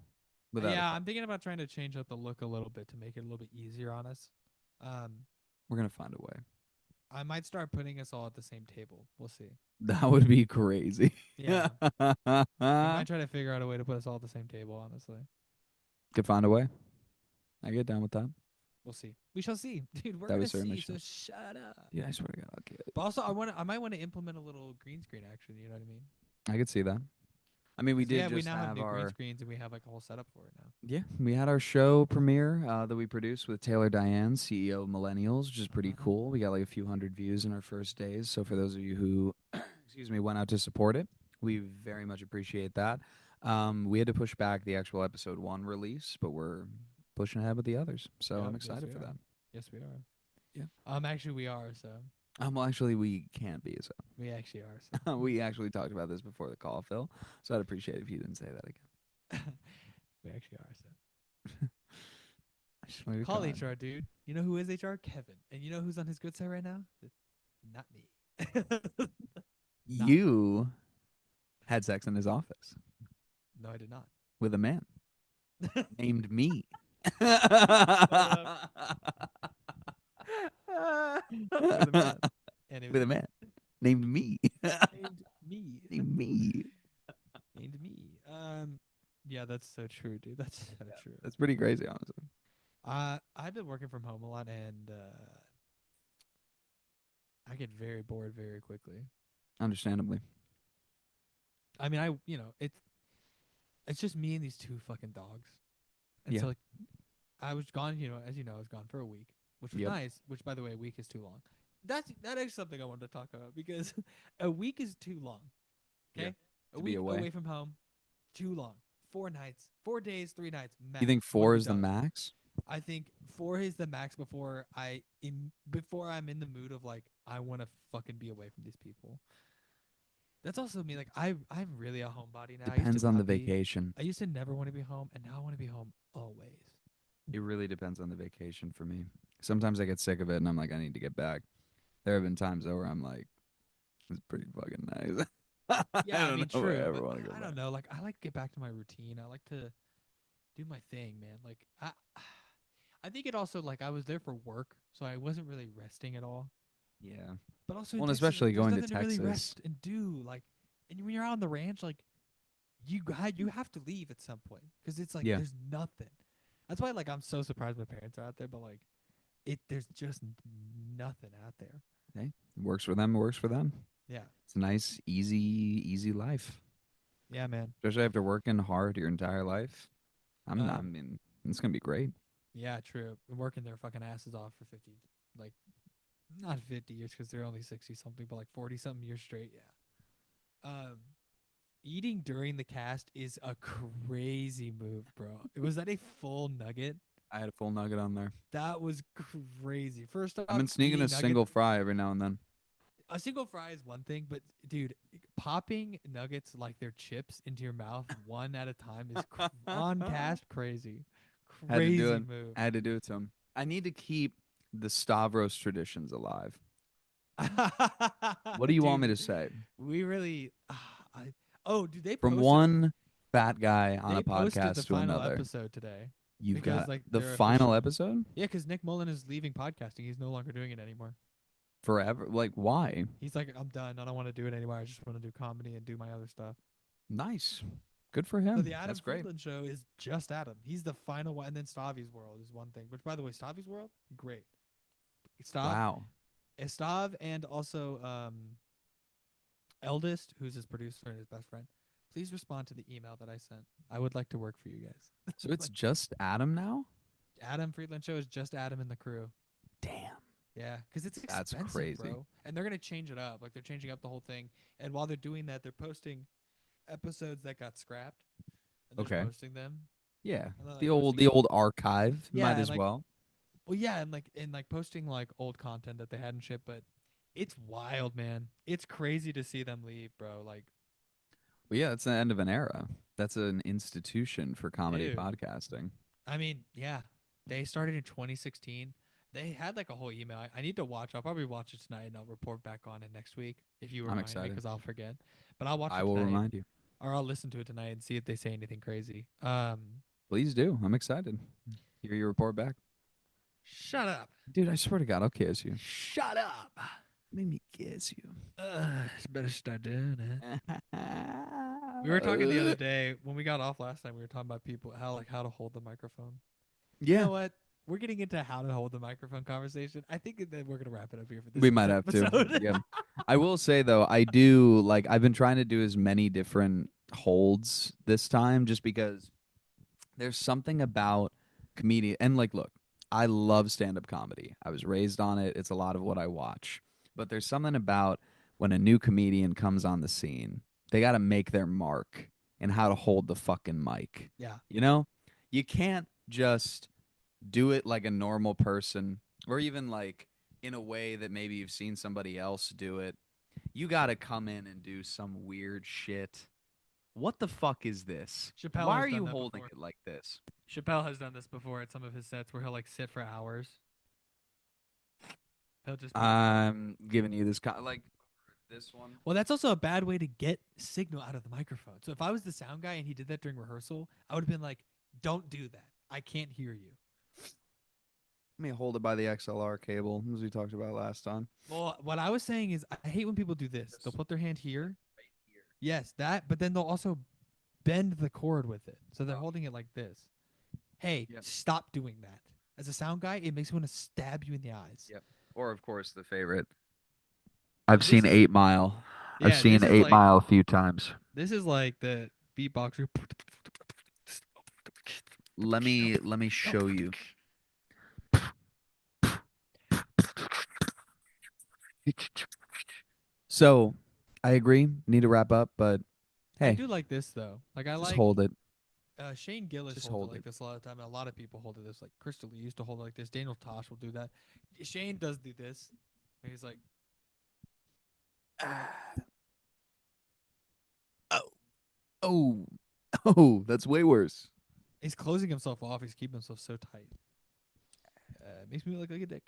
Without a Yeah, doubt. I'm thinking about trying to change up the look a little bit to make it a little bit easier on us. Um, We're gonna find a way. I might start putting us all at the same table. We'll see. That would be crazy. Yeah. Could We might try to figure out a way to put us all at the same table, honestly. find a way. I get down with that. We'll see. We shall see. Dude, we're That we gonna certainly see, shall. so shut up. Yeah, I swear to God, I'll get it. But also I might want to implement a little green screen action, you know what I mean? I could see that. I mean, we 'Cause, yeah, did we just now have have new green our screens and we have like a whole setup for it now. yeah, we had our show premiere that we produced with Taylor Diane, CEO of Millennials, which is pretty Uh-huh. cool. We got like a few hundred views in our first days. So for those of you who, excuse me, went out to support it, we very much appreciate that. We had to push back the actual episode 1 release, but we're pushing ahead with the others. So I'm Yep, yes excited we for are. that. Yes we are. Yeah. Actually we are, so Well, actually, we can't be. we actually are, So so we actually talked about this before the call, Phil. So I'd appreciate it if you didn't say that again. we actually are, so I just want to call God. HR, dude. You know who is HR? Kevin. And you know who's on his good side right now? Not me. Not me. You had sex in his office No, I did not. with a man named me. Shut up. With a man. And it was With a me. man named me. Named me. Named me. Named me. Yeah, that's so true, dude. That's so true. That's pretty crazy, honestly. I've been working from home a lot, and I get very bored very quickly. Understandably. I mean, it's just me and these two fucking dogs, and Yeah. so like I was gone. As you know, I was gone for a week, which was Yep. nice. Which, by the way, a week is too long. That is something I wanted to talk about because a week is too long. Yeah. Okay, a To be week away. away from home, too long. 4 nights, 4 days, 3 nights You max. think Want to 4 be is the done. max? I think 4 is the max before I'm in the mood of like I want to fucking be away from these people. That's also me. Like I'm really a homebody now. I used to Depends on the not be. vacation. I used to never want to be home, and now I want to be home always. It really depends on the vacation for me. Sometimes I get sick of it and I'm like, I need to get back. There have been times though where I'm like, it's pretty fucking nice. I Yeah, I don't mean, know if I true, ever but want to go I don't back. know. Like I like to get back to my routine. I like to do my thing, man. Like I think it also like I was there for work, so I wasn't really resting at all. Yeah. But also in Well, and Texas, like especially there's going to nothing to really Texas. rest and do. Like, and when you're out on the ranch, like you have to leave at some point because it's like Yeah. there's nothing. That's why like I'm so surprised my parents are out there, but like there's just nothing out there. Hey, it works for them. It works for them. Yeah, It's a nice, easy life. yeah, man. Especially after working hard your entire life. I Um, mean, it's gonna be great. yeah, true. Been working their fucking asses off for 50, like not 50 years because they're only 60 something, but like 40 something years straight. Yeah. Eating during the cast is a crazy move, bro. Was that a full nugget? I had a full nugget on there. That was crazy. First I've off, been sneaking a eating nuggets. single fry every now and then. A single fry is one thing, but dude, popping nuggets like they're chips into your mouth one at a time is on cast crazy. Had to do Crazy it. move. I had to do it to him. I need to keep the Stavros traditions alive. What do you want me Dude, to say? we really I oh, dude, From one fat guy on they a posted the podcast to final another, episode today you've because got like the they're final officially. episode Yeah, cuz Nick Mullen is leaving podcasting. He's no longer doing it anymore. forever. Like, why? He's like, I'm done. I don't want to do it anymore. I just want to do comedy and do my other stuff. Nice. Good for So the him. Adam That's great. Friedland show is just Adam. He's the final one, and then Stavi's World is one thing. Which, by the way, Stavi's World, great. Stav, Wow. Stav, and also Eldest, who's his producer and his best friend. Please respond to the email that I sent. I would like to work for you guys. So it's Like just Adam now? Adam Friedland show is just Adam and the crew. Damn. Yeah, because it's That's expensive, crazy. bro. And they're gonna change it up. Like they're changing up the whole thing. And while they're doing that, they're posting episodes that got scrapped, and they're just Okay. posting them. Yeah. And then The like old posting the it. old archive. Might Yeah, and as like well. well, yeah, and like posting like old content that they hadn't shipped, but it's wild, man. It's crazy to see them leave, bro. Like, Well, yeah, it's the end of an era. That's an institution for comedy dude. podcasting. I mean, yeah, they started in 2016. They had like a whole email. I need to watch. I'll probably watch it tonight, and I'll report back on it next week if you I'm remind me, excited. because I'll forget. But I'll watch I it will tonight, remind you. or I'll listen to it tonight and see if they say anything crazy. Please do. I'm excited. Hear your report back. Shut up. Dude, I swear to God, I'll kiss you. Shut up. Make me kiss you. Better start doing it. We were talking the other day when we got off last time. We were talking about people how to hold the microphone. You Yeah, know what? We're getting into how to hold the microphone conversation. I think that we're gonna wrap it up here for we this might have to. episode. Yeah. I will say though, I do like I've been trying to do as many different holds this time just because there's something about comedian and like look, I love stand-up comedy. I was raised on it. It's a lot of what I watch. But there's something about when a new comedian comes on the scene, they got to make their mark in how to hold the fucking mic. Yeah. You know? You can't just do it like a normal person or even like in a way that maybe you've seen somebody else do it. You got to come in and do some weird shit. What the fuck is this? Chappelle Why has are done you that holding before. it like this? Chappelle has done this before at some of his sets where he'll like sit for hours. He'll just be I'm giving you this like this one. well, that's also a bad way to get signal out of the microphone. So if I was the sound guy and he did that during rehearsal, I would have been like, "Don't do that. I can't hear you." Let me hold it by the XLR cable, as we talked about last time. Well, what I was saying is I hate when people do this. They'll put their hand here. Yes, that, but then they'll also bend the cord with it. So they're holding it like this. Hey, Yep. stop doing that. As a sound guy, it makes me want to stab you in the eyes. Yep. Or of course the favorite. I've But this seen is 8 Mile. I've yeah, seen 8 Mile a few times. this is like the beatboxer. Let me show you. So, I agree. Need to wrap up, but I hey, do like this though. Like I just like hold it. Shane Gillis Just holds it hold like it. this a lot of the time. And a lot of people hold it this. Like Crystal Lee used to hold it like this. Daniel Tosh will do that. Shane does do this. He's like, Oh, oh, oh, that's way worse. he's closing himself off. He's keeping himself so tight. Makes me look like a dick.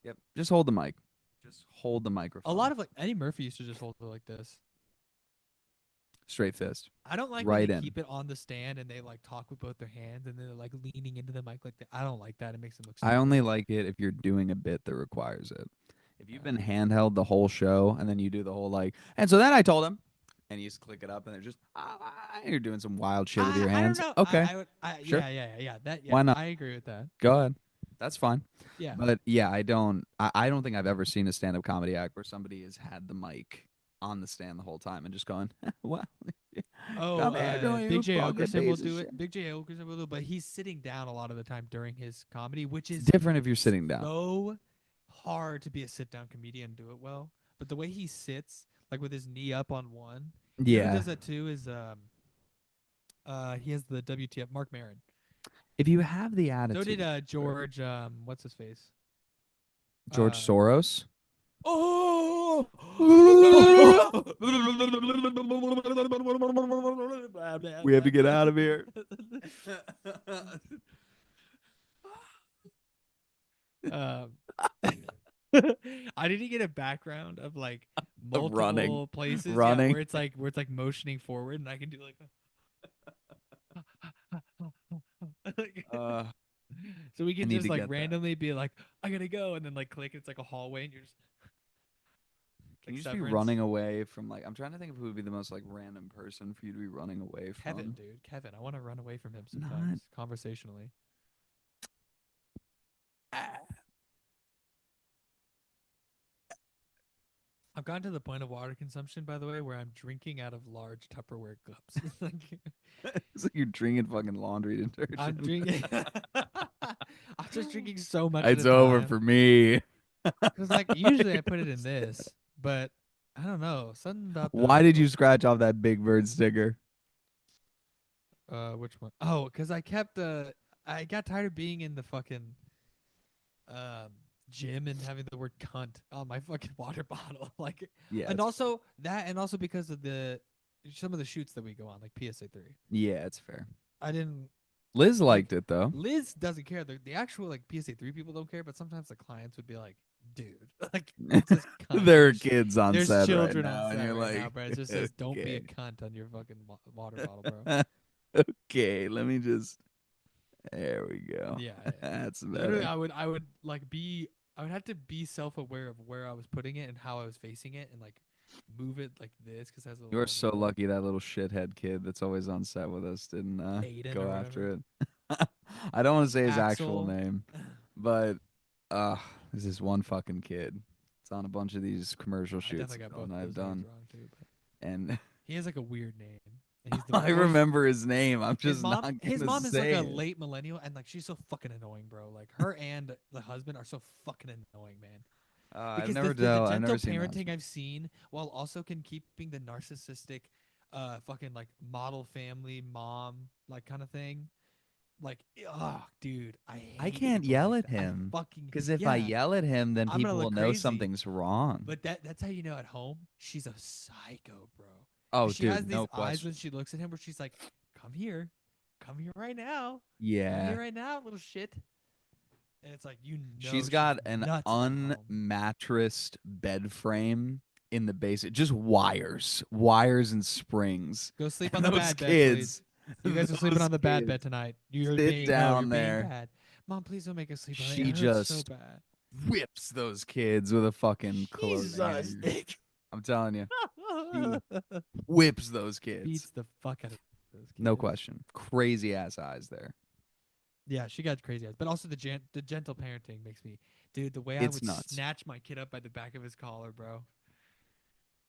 Yep. Just hold the mic. Just hold the A microphone. lot of like Eddie Murphy used to just hold it like this. Straight fist. I don't like when they Right in. keep it on the stand and they like talk with both their hands and they're like leaning into the mic like that. I don't like that. It makes them look I stupid. only like it if you're doing a bit that requires it. If you've been Uh, handheld the whole show and then you do the whole like, and so then I told him, and you just click it up and they're just, you're doing some wild shit with your I don't hands. know. Okay, I would. sure. Yeah. That yeah. Why not? I agree with that. Go ahead. That's fine. Yeah. But yeah, I don't think I've ever seen a stand up comedy act where somebody has had the mic on the stand the whole time and just going, well, Oh, come here, do Big you J fucking Okerson will piece of do shit. it. Big J Okerson will do it, but he's sitting down a lot of the time during his comedy, which It's is different if you're sitting down. so hard to be a sit down comedian and do it well. But the way he sits, like with his knee up on one, you know who Yeah. does that too is he has the WTF Mark Maron. If you have the So did attitude, George what's his face? George Uh Soros. oh We have to get out of here. um I need to get a background of like Of running, multiple places, yeah, running. where it's like motioning forward, and I can do like, Uh, so we I can need just to like get that. randomly be like, I gotta go, and then like click, it's like a hallway, and you're just Can like you just be Severance. running away from like? I'm trying to think of who would be the most like random person for you to be running away Kevin, from. dude, Kevin, I want to run away from him Not. sometimes conversationally. I've gotten to the point of water consumption, by the way, where I'm drinking out of large Tupperware cups. Like, It's like you're drinking fucking laundry I'm detergent. drinking. I'm just drinking so much at It's a over time. for me. Cause like usually I put it in this, but I don't know something about Why the did you scratch off that Big Bird sticker? which one? Oh, cause I kept I got tired of being in the fucking um gym and having the word cunt on my fucking water bottle, like, Yeah, and it's also that, and also because of the some of the shoots that we go on, like PSA 3. yeah, it's fair. I didn't Liz like liked it though. Liz doesn't care. The actual like PSA 3 people don't care, but sometimes the clients would be like, "Dude, like it says cunt. There are kids on There's set right children on now, and set you're right now, like, bro. It just says don't be a okay, cunt on your fucking water bottle, bro." okay. Let me just. There we go. Yeah, That's literally, better. I would like be, I would have to be self aware of where I was putting it and how I was facing it, and like move it like this because it has a You are little so handle. lucky that little shithead kid that's always on set with us didn't Aiden or go whatever. after it. I don't want to say his actual Axel. name, but uh, there's this one fucking kid. It's on a bunch of these commercial I shoots definitely got both and of I've those names done, wrong too, but and he has like a weird name, and he's the I voice. remember his name. I'm just not His gonna mom is like say a it. late millennial, and like she's so fucking annoying, bro. Like her and the husband are so fucking annoying, man. I've Because never the tell. I've gentle never seen the parenting husband. I've seen, while also can keeping the narcissistic, fucking like model family mom like kind of thing. Like, oh, dude, I I hate can't people yell like at that. I him fucking because if I yeah, yell at him, then I'm gonna people will look know crazy. something's wrong. But that's how you know at home she's a psycho, bro. Oh, Because she has dude, these no eyes when question. she looks at him, where she's like, come here right now, come Yeah. here right now, little shit." And it's like She's she's got an nuts at home. unmattressed bed frame in the basement, just wires and springs. Go sleep on And the those bad bed, please. kids, You guys are sleeping those on the bad bed kids tonight. sit You're down being there. bad. Mom, please don't make us sleep on it. It She hurts so just bad. whips those kids with a fucking clothing Jesus. hanger. I'm telling you, she whips those Beats kids. the fuck out of those No kids. question. Crazy ass eyes there. Yeah, she got crazy eyes. But also the gentle parenting makes me, dude, the way I It's would nuts. snatch my kid up by the back of his collar, bro.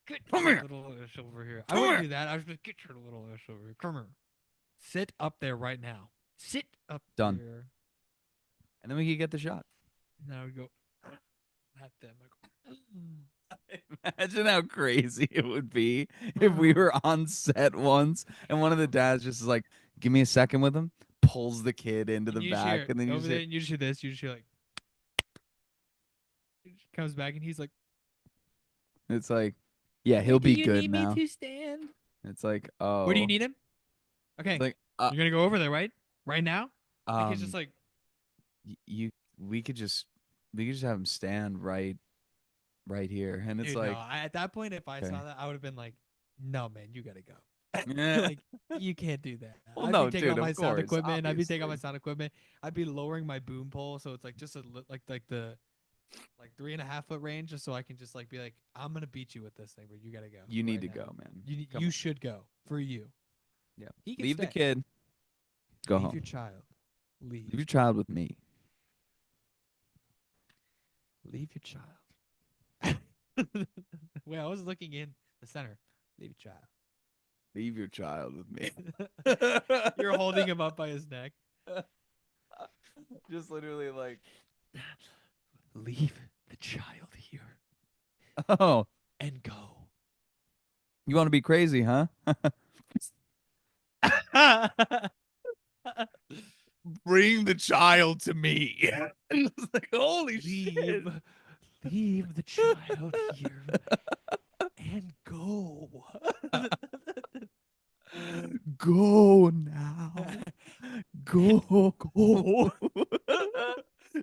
Get Come your here. little ass over here. I Come wouldn't here. do that. I was just get your little ass over here. Come here. Sit up there right now. Sit up Done. there. And then we could get the shot. Now we go at them. I go, Imagine how crazy it would be if we were on set once and one of the dads just is like, give me a second with him, pulls the kid into and the you just back, hear and then you over just there, hear, and you just hear this. You just hear like, he just comes back, and he's like, it's like, yeah, "Where he'll do be you good need me now. to stand? It's like, Where do you oh. need him? It's Okay, like, you're gonna go over there, right? Right now." The kid's just um, like, you, we could just have him stand right here. And it's "Dude, no." like, At that point, if I okay. saw that, I would have been like, "No, man, you gotta go." Yeah. Like, you can't do that. Well, I'd be no, taking dude, all my of sound course, equipment. I'd be taking all my obviously. sound equipment. I'd be lowering my boom pole, so it's like just like the like 3.5 foot range, just so I can just like be like, I'm gonna beat you with this thing, but you gotta go You need right to now. go, man. Come You on. should go for you. Yeah. He can Leave the stay. kid, go Leave your home. child. Leave Leave. your child with me. Leave your child. Wait, I was looking in the center. Leave your Leave your child with me. child. You're holding him up by his neck. Just literally like, Leave the child here oh, and go. you want to be crazy, huh? Bring the child to me. It's like, holy shit. leave, leave the child here and go. Go now. Go. Go.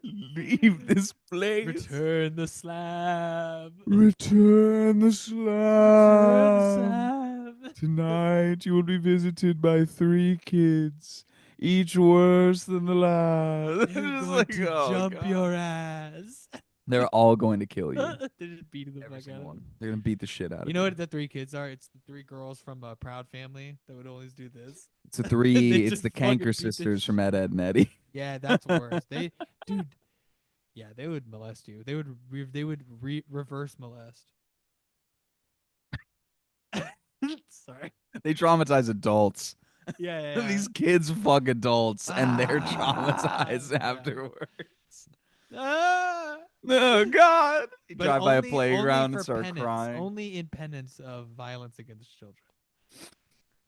Leave this place. Return the slab. Return the Return the slab. slab. Tonight you will be visited by 3 kids, each worse than the last. They're Just going like, to oh jump god. your ass. They're all going to kill you. They're just beating the Every fuck out single of one. him. They're gonna beat the shit out You of know you. what the 3 kids are? It's the 3 girls from a Proud Family that would always do this. It's the They three. It's just the fucking Canker beat the sisters from Ed, Ed, and Eddie. Yeah, that's worse. Dude, yeah, they would molest you. They would reverse molest. Sorry. They traumatize adults. Yeah, yeah, yeah. These kids fuck adults, and they're Ah, traumatized yeah. afterwards. Ah! Oh God! You But drive by a only playground and for start penance. crying. Only in penance of violence against children.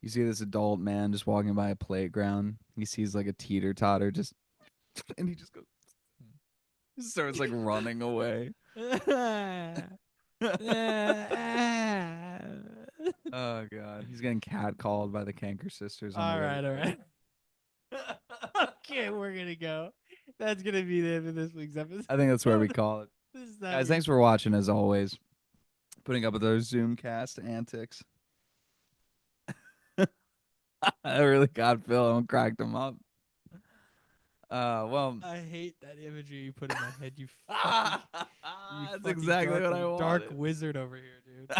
You see this adult man just walking by a playground. He sees like a teeter totter, just and he just goes, just starts like running away. Oh God, he's getting catcalled by the Canker sisters on the All right, all regular. right. Okay, we're gonna go. That's gonna be the end of this week's episode. I think that's where we call it. This is not Guys, good. thanks for watching as always. Putting up with those Zoomcast antics. I really got Phil and cracked him up. Well, I hate that imagery you put in my head. You fucking, you that's fucking exactly what I dark wanted. wizard over here, dude.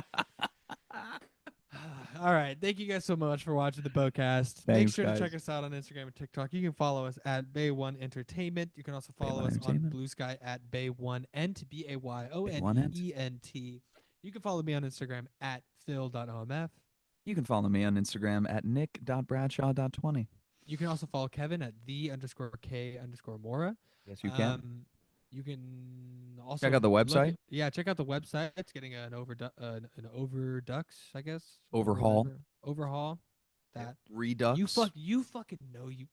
All right. Thank you guys so much for watching the podcast. Make Thanks, sure to guys. check us out on Instagram and TikTok. You can follow us at Bay1 Entertainment. You can also follow Bay1 us on Entertainment. Blue Sky at Bay1Ent, Bay1 Ent. BAYONEENT. You can follow me on Instagram at phil.omf. You can follow me on Instagram at nick.bradshaw.20. You can also follow Kevin at the_K_Mora. Yes, you can. You can also Check out the look website. at, yeah, check out the website. It's getting an overdux, I guess. Overhaul. Overhaul. That Redux. you fucking know you.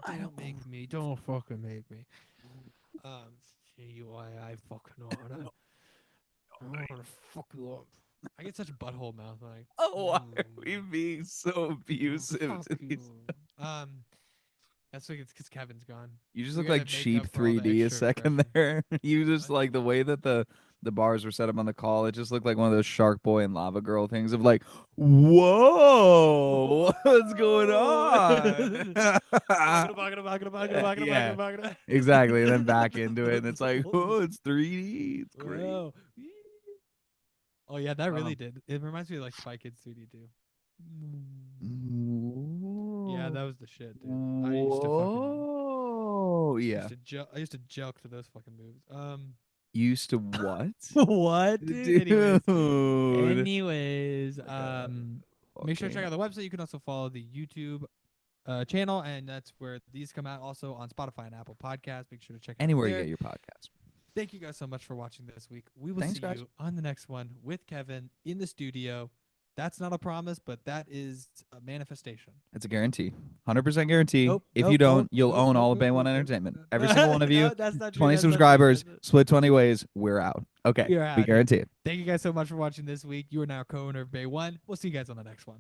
I Don't make me. Don't fucking make me. See why I fucking wanna. I wanna fuck you up. I get such a butthole mouth like. Oh, why are we being so abusive Fuck to you. these? That's like it's because Kevin's gone. You just We look gotta like make cheap up for all the 3D a extra second aggression. there. You just What? like the way that the bars were set up on the call. It just looked like one of those Shark Boy and Lava Girl things of like, whoa, what's going on? Yeah, exactly. And then back into it, and it's like, oh, it's 3D. It's great. Whoa. Oh yeah, that really Oh. did. It reminds me of like Spy Kids 3D too. Yeah, Whoa. that was the shit, dude. Whoa. I Yeah. used to joke to those fucking moves. Used to what? What, dude? Anyways, Dude. anyways, make sure to check Okay. out the website. You can also follow the YouTube channel, and that's where these come out. Also on Spotify and Apple Podcasts. Make sure to check it out Anywhere you there. get your podcast. Thank you guys so much for watching this week. We will Thanks, see guys. you on the next one with Kevin in the studio. That's not a promise, but that is a manifestation. It's a guarantee. 100% guarantee. Nope, If you nope, don't, nope, you'll nope, own nope, all of nope, Bay nope, One nope, Entertainment. nope. Every single one of you, No, that's not true. 20 That's not true. subscribers, split 20 ways, we're out. Okay, You're we out, dude. guarantee it. Thank you guys so much for watching this week. You are now co-owner of Bay One. We'll see you guys on the next one.